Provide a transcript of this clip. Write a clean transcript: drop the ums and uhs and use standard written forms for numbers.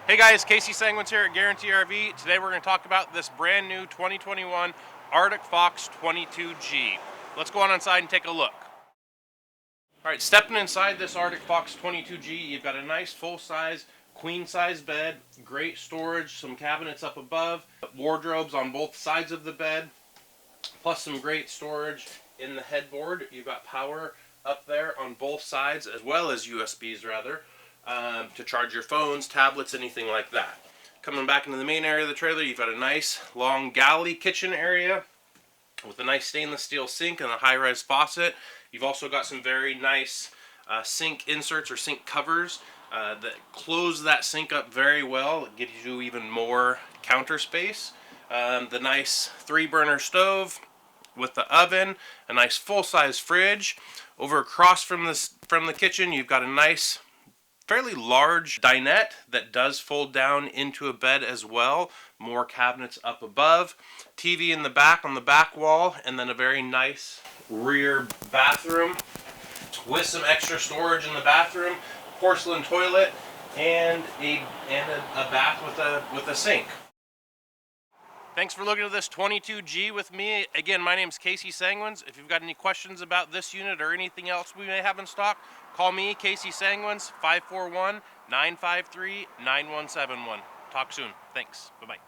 Hey guys, Casey Sanguins here at Guarantee RV. Today we're going to talk about this brand new 2021 Arctic Fox 22G. Let's go on inside and take a look. Alright, stepping inside this Arctic Fox 22G, you've got a nice full-size, queen-size bed, great storage, some cabinets up above, wardrobes on both sides of the bed, plus some great storage in the headboard. You've got power up there on both sides, as well as USBs rather. To charge your phones, tablets, anything like that. Coming back into the main area of the trailer, you've got a nice long galley kitchen area with a nice stainless steel sink and a high-res faucet. You've also got some very nice sink inserts or sink covers that close that sink up very well. It gives you even more counter space. The nice 3-burner stove with the oven, a nice full-size fridge. Over across from the kitchen, you've got a nice fairly large dinette that does fold down into a bed as well. More cabinets up above. TV in the back on the back wall, and then a very nice rear bathroom with some extra storage in the bathroom, porcelain toilet, and a bath with a sink. Thanks for looking at this 22G with me. Again, my name is Casey Sanguins. If you've got any questions about this unit or anything else we may have in stock, call me, Casey Sanguins, 541-953-9171. Talk soon. Thanks. Bye-bye.